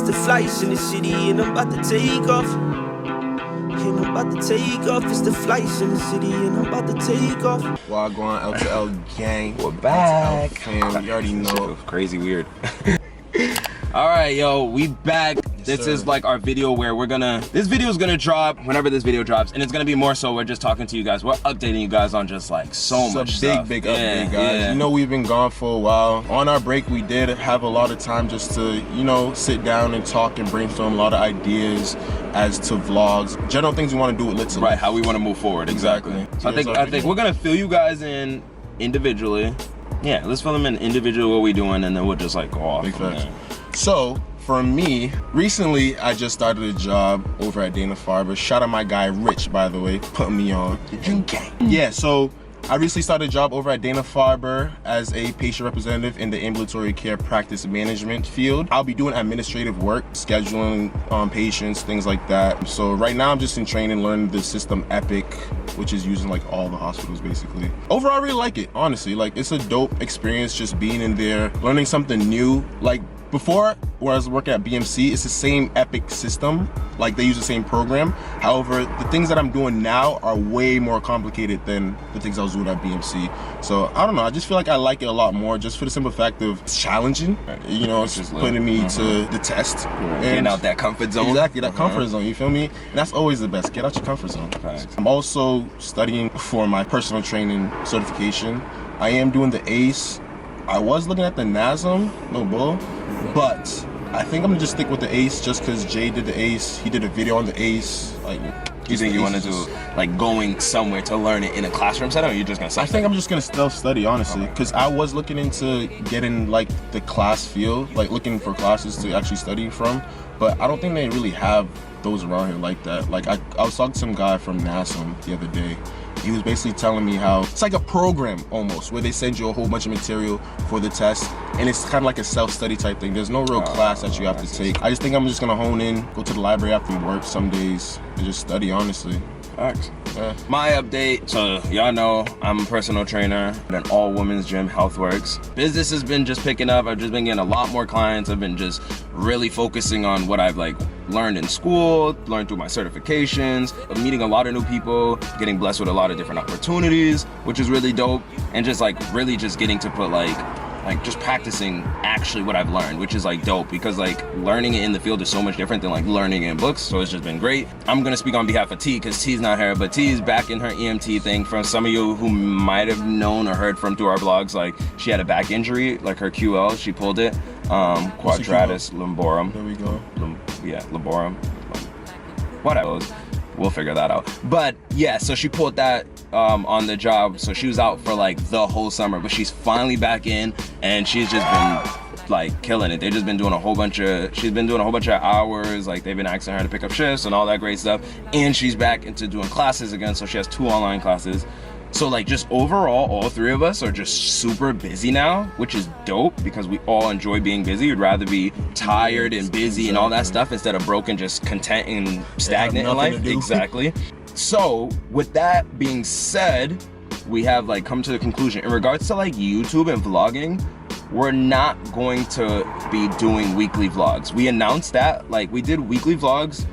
It's the flights in the city and I'm about to take off. And I'm about to take off. It's the flights in the city and I'm about to take off. Wagwan L2L gang. We're back. Fam, you already know. Crazy weird. All right, yo, we back. This is like our video where this video is gonna drop whenever this video drops, and it's gonna be more so we're just talking to you guys. We're updating you guys on just like so much stuff. Big update, guys. You know, we've been gone for a while. On our break, we did have a lot of time just to, you know, sit down and talk and brainstorm a lot of ideas as to vlogs, general things we want to do with LIT2LIFT. Right, how we want to move forward. Exactly. So I think we're gonna fill you guys in individually. Yeah, let's fill them in individually what we're doing, and then we'll just like go off. Big facts. So, for me, recently I just started a job over at Dana-Farber. Shout out my guy Rich, by the way, putting me on. Yeah, so I recently started a job over at Dana-Farber as a patient representative in the ambulatory care practice management field. I'll be doing administrative work, scheduling patients, things like that. So right now I'm just in training, learning the system Epic, which is used in like all the hospitals basically. Overall, I really like it, honestly. Like, it's a dope experience just being in there, learning something new. Like, before, when I was working at BMC, it's the same Epic system. Like, they use the same program. However, the things that I'm doing now are way more complicated than the things I was doing at BMC. So, I don't know, I just feel like I like it a lot more just for the simple fact of it's challenging. You know, it's just putting me to the test. And getting out that comfort zone. Exactly, that comfort zone, you feel me? And that's always the best, get out your comfort zone. Thanks. I'm also studying for my personal training certification. I am doing the ACE. I was looking at the NASM, no bull, but I think I'm gonna just stick with the ACE just because Jay did the ACE. He did a video on the ACE. Like, you think you want to do like going somewhere to learn it in a classroom setting, or you're just gonna? I think I'm just gonna self-study, honestly, because I was looking into getting like the class feel, like looking for classes to actually study from, but I don't think they really have those around here like that. Like, I was talking to some guy from NASM the other day. He was basically telling me how it's like a program almost, where they send you a whole bunch of material for the test, and it's kind of like a self-study type thing. There's no real class that you have to take. I just think I'm just gonna hone in, go to the library after work some days, and just study, honestly. Facts. Yeah. My update, so y'all know I'm a personal trainer at an all-women's gym, HealthWorks. Business has been just picking up. I've just been getting a lot more clients. I've been just really focusing on what I've like learned in school, learned through my certifications, meeting a lot of new people, getting blessed with a lot of different opportunities, which is really dope, and just like really just getting to put like just practicing actually what I've learned, which is like dope, because like learning it in the field is so much different than like learning it in books. So it's just been great. I'm gonna speak on behalf of T, because T's not here, but T's back in her EMT thing. From some of you who might have known or heard from through our vlogs, like she had a back injury, like her QL, she pulled it, quadratus lumborum. There we go. Yeah, lumborum, whatever. We'll figure that out. But yeah, so she pulled that on the job, so she was out for like the whole summer, but she's finally back in, and she's just been like killing it. They've just been doing a whole bunch of, she's been doing a whole bunch of hours, like they've been asking her to pick up shifts and all that great stuff, and she's back into doing classes again, so she has 2 online classes. So like just overall, all 3 of us are just super busy now, which is dope, because we all enjoy being busy. We'd rather be tired and busy and all that stuff instead of broken, just content and stagnant in life. Exactly. So with that being said, we have like come to the conclusion in regards to like YouTube and vlogging, we're not going to be doing weekly vlogs. We announced that, like we did weekly vlogs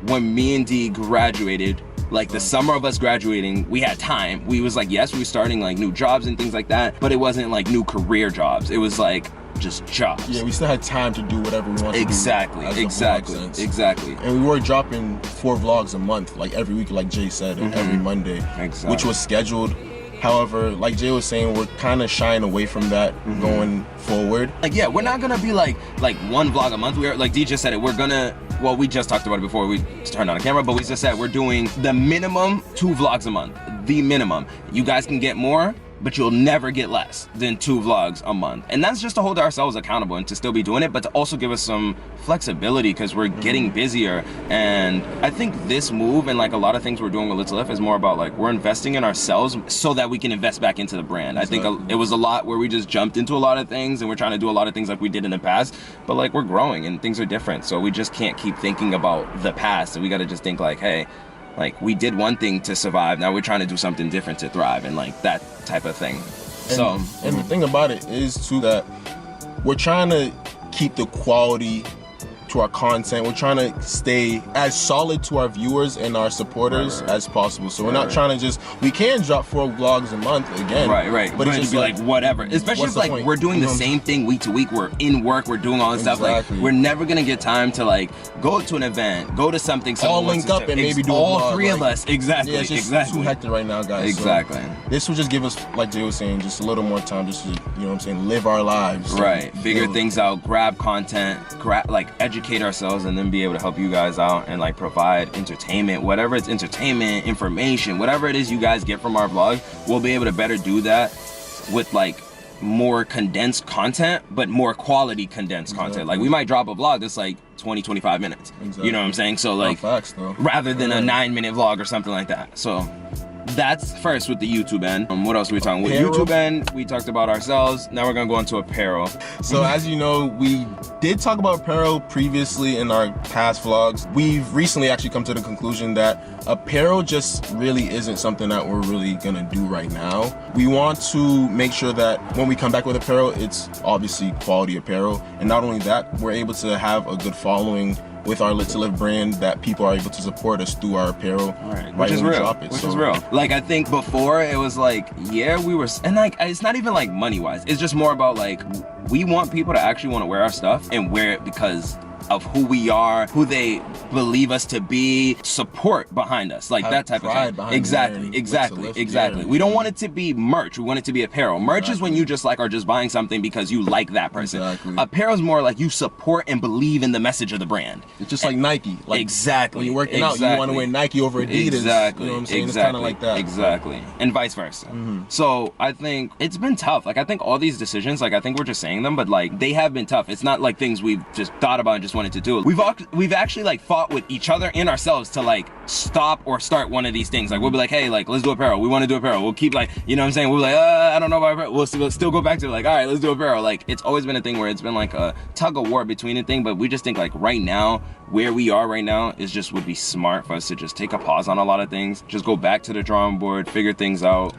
when me and D graduated. Like the summer of us graduating, we had time. We was like, yes, we were starting like new jobs and things like that, but it wasn't like new career jobs. It was like just jobs. Yeah, we still had time to do whatever we wanted to do. Exactly. And we were dropping 4 vlogs a month, like every week, like Jay said, every Monday, which was scheduled. However, like Jay was saying, we're kind of shying away from that going forward. Like, yeah, we're not gonna be like 1 vlog a month. We're like D just said it. We're gonna, well, we just talked about it before we turned on the camera, but we just said we're doing the minimum 2 vlogs a month. The minimum. You guys can get more, but you'll never get less than 2 vlogs a month. And that's just to hold ourselves accountable and to still be doing it, but to also give us some flexibility, because we're getting busier. And I think this move and like a lot of things we're doing with LIT2LIFT is more about like we're investing in ourselves so that we can invest back into the brand. Exactly. I think it was a lot where we just jumped into a lot of things and we're trying to do a lot of things like we did in the past, but like we're growing and things are different. So we just can't keep thinking about the past, and we gotta just think like, hey, like we did one thing to survive, now we're trying to do something different to thrive, and like that type of thing. And the thing about it is too that we're trying to keep the quality to our content. We're trying to stay as solid to our viewers and our supporters as possible. So we're not trying to just, we can drop 4 vlogs a month again. Right. But it's just be like whatever. Especially if like we're doing the same thing week to week. We're in work, we're doing all this stuff. Like we're never gonna get time to like go to an event, go to something. All link up and maybe do all a vlog, 3 of us. Exactly. Yeah, it's just too hectic right now, guys. Exactly. So this will just give us, like Jay was saying, just a little more time just to, you know what I'm saying, live our lives. Right. Figure things out, grab content, like educate ourselves, and then be able to help you guys out and like provide entertainment, whatever it's entertainment, information, whatever it is you guys get from our vlog, we'll be able to better do that with like more condensed content, but more quality condensed content. Like we might drop a vlog that's like 20-25 minutes. You know what I'm saying? So like facts, though. Rather than a 9-minute vlog or something like that. So that's first with the YouTube end. What else are we talking? With YouTube end, we talked about ourselves. Now we're gonna go into apparel. So as you know, we did talk about apparel previously in our past vlogs. We've recently actually come to the conclusion that apparel just really isn't something that we're really gonna do right now. We want to make sure that when we come back with apparel, it's obviously quality apparel. And not only that, we're able to have a good following with our LIT2LIFT brand, that people are able to support us through our apparel, which is real. Which is real. Like I think before it was like, yeah, we were, and like it's not even like money wise. It's just more about like we want people to actually want to wear our stuff and wear it because of who we are, who they believe us to be, support behind us, like that type of thing. Exactly. We don't want it to be merch. We want it to be apparel. Merch is when you just like are just buying something because you like that person. Apparel is more like you support and believe in the message of the brand. It's just like Nike. Like when you're working out, you want to wear Nike over Adidas. You know what I'm saying? It's kind of like that. Exactly. And vice versa. So I think it's been tough. Like I think all these decisions, like I think we're just saying them, but like they have been tough. It's not like things we've just thought about and just wanted to do. We've actually like fought with each other and ourselves to like stop or start one of these things. Like we'll be like, hey, like let's do apparel. We want to do apparel. We'll keep like, you know what I'm saying? We'll be like, I don't know about apparel. We'll still go back to like, all right, let's do apparel. Like it's always been a thing where it's been like a tug of war between a thing, but we just think like right now, where we are right now is just would be smart for us to just take a pause on a lot of things, just go back to the drawing board, figure things out.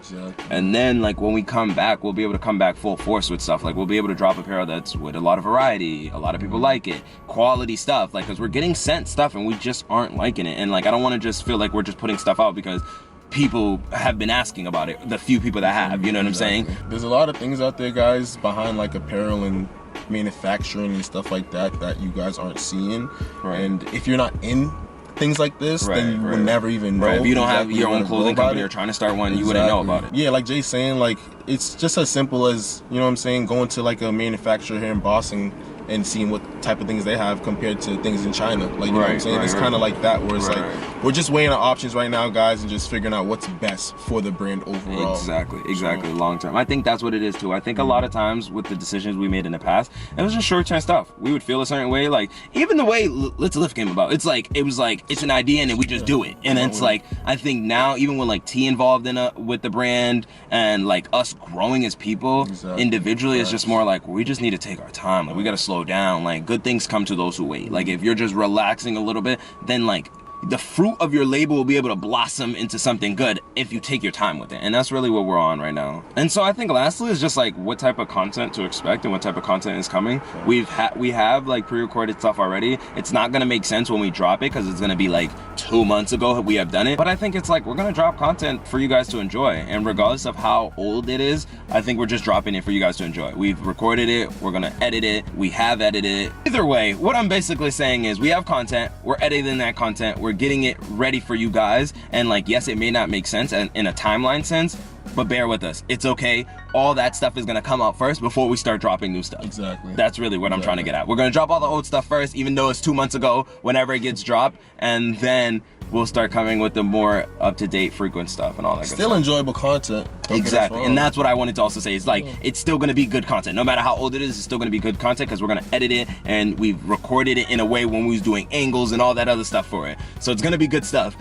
And then like when we come back, we'll be able to come back full force with stuff. Like we'll be able to drop apparel that's with a lot of variety, a lot of people like it, quality stuff, like because we're getting sent stuff and we just aren't liking it. And like I don't want to just feel like we're just putting stuff out because people have been asking about it, the few people that have, you know what I'm saying? There's a lot of things out there, guys, behind like apparel and manufacturing and stuff like that that you guys aren't seeing. And if you're not in things like this, then you will never even know. If you don't have your own clothing company or trying to start one, you wouldn't know about it. Yeah, like Jay's saying, like it's just as simple as, you know what I'm saying, going to like a manufacturer here in Boston and seeing what type of things they have compared to things in China. Like, you know what I'm saying? It's kind of like that, where it's like, we're just weighing our options right now, guys, and just figuring out what's best for the brand overall. Exactly, long term. I think that's what it is too. I think a lot of times with the decisions we made in the past, it was just short-term stuff. We would feel a certain way, like, even the way LIT2LIFT came about, it's like, it was like, it's an idea and then we just do it. And it's like, I think now, even with like T involved in with the brand and like us growing as people individually, it's just more like, we just need to take our time. Like, we got to slow down. Like, good things come to those who wait. Like, if you're just relaxing a little bit, then like the fruit of your labor will be able to blossom into something good if you take your time with it. And that's really what we're on right now. And so I think lastly is just like what type of content to expect and what type of content is coming. We have like pre-recorded stuff already. It's not gonna make sense when we drop it because it's gonna be like 2 months ago we have done it. But I think it's like we're gonna drop content for you guys to enjoy. And regardless of how old it is, I think we're just dropping it for you guys to enjoy. We've recorded it, we're gonna edit it, we have edited it. Either way, what I'm basically saying is we have content, we're editing that content, we're getting it ready for you guys. And like, yes, it may not make sense in a timeline sense, but bear with us. It's okay. All that stuff is gonna come out first before we start dropping new stuff. Exactly. That's really what I'm trying to get at. We're gonna drop all the old stuff first, even though it's 2 months ago, whenever it gets dropped, and then we'll start coming with the more up-to-date, frequent stuff and all that. Still enjoyable content. Exactly, and that's what I wanted to also say. It's like, it's still gonna be good content. No matter how old it is, it's still gonna be good content because we're gonna edit it and we've recorded it in a way when we was doing angles and all that other stuff for it. So it's gonna be good stuff.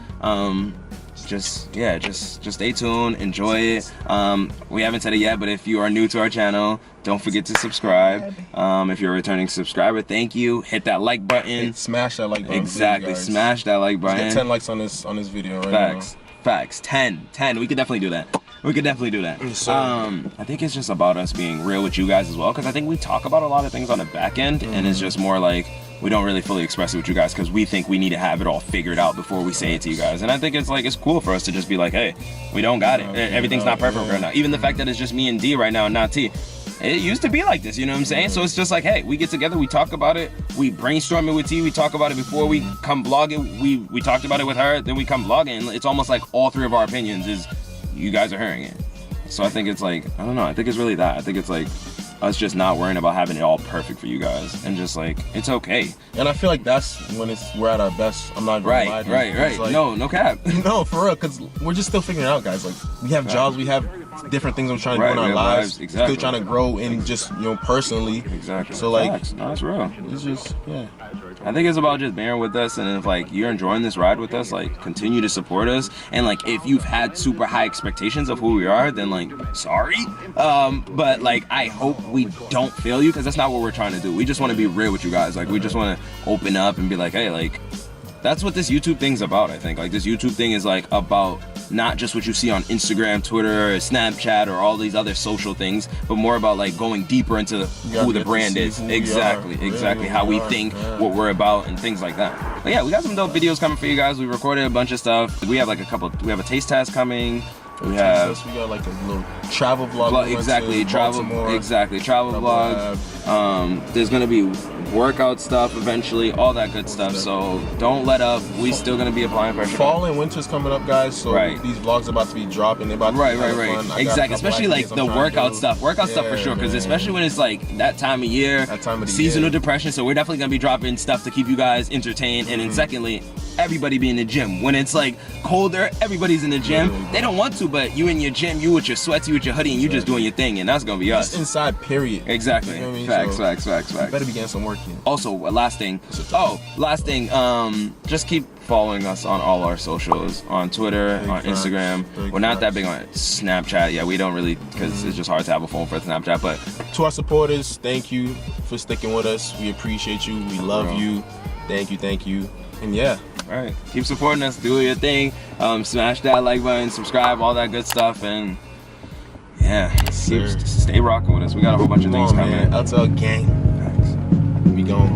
Just stay tuned, enjoy it. We haven't said it yet, but if you are new to our channel, don't forget to subscribe. If you're a returning subscriber, thank you. Hit that like button. Smash that like button. Exactly, smash that like button. Let's get 10 likes on this video right now. Facts. 10. We could definitely do that. I think it's just about us being real with you guys as well, because I think we talk about a lot of things on the back end, and it's just more like we don't really fully express it with you guys because we think we need to have it all figured out before we say it to you guys. And I think it's like, it's cool for us to just be like, hey, we don't got it. Everything's not perfect right now. Even the fact that it's just me and D right now and not T. It used to be like this, you know what I'm saying? So it's just like, hey, we get together, we talk about it, we brainstorm it with T, we talk about it before we come vlog it, we talked about it with her, then we come vlog it, and it's almost like all three of our opinions is you guys are hearing it. So I think it's like, I don't know, I think it's really that. I think it's like us just not worrying about having it all perfect for you guys and just like, it's okay. And I feel like that's when we're at our best. I'm not gonna lie to you. Right. Like, no cap. No, for real, because we're just still figuring it out, guys. Like, we have jobs, we have different things we're trying to do in our lives. Exactly. Still trying to grow in just, personally. Exactly. So like, no, that's real. it's just, yeah. I think it's about just bearing with us, and if like you're enjoying this ride with us, like continue to support us. And like if you've had super high expectations of who we are, then like sorry. But like I hope we don't fail you, because that's not what we're trying to do. We just want to be real with you guys. Like we just want to open up and be like, hey, like that's what this YouTube thing's about. I think like this YouTube thing is like about not just what you see on Instagram, Twitter, or Snapchat, or all these other social things, but more about like going deeper into who the brand is. Exactly. How we think, what we're about, and things like that. But yeah, we got some dope videos coming for you guys. We recorded a bunch of stuff. We have like we have a taste test coming. We got like a little travel vlog. Travel vlog. There's gonna be workout stuff eventually, all that good stuff. So don't let up. We still gonna be applying pressure. Fall and winter's coming up, guys. So these vlogs are about to be dropping. They're about to be fun. Exactly. Especially like the workout stuff. Workout stuff for sure. Because especially when it's like that time of year, seasonal depression. So we're definitely gonna be dropping stuff to keep you guys entertained. And then secondly, everybody be in the gym. When it's like colder, everybody's in the gym. They don't want to, but you in your gym, you with your sweats, you with your hoodie, and you just doing your thing, and that's gonna be us. Just inside, period. Exactly. You know what I mean? Facts. You better be getting some work in. Also, last thing, just keep following us on all our socials, on Twitter, on Instagram. We're not that big on Snapchat. Yeah, we don't really, because it's just hard to have a phone for Snapchat. But to our supporters, thank you for sticking with us. We appreciate you. We love you. Thank you. And yeah. All right, keep supporting us. Do your thing. Smash that like button, subscribe, all that good stuff, and yeah, stay rocking with us. We got a whole bunch of things coming. LIT2LIFT gang. We going.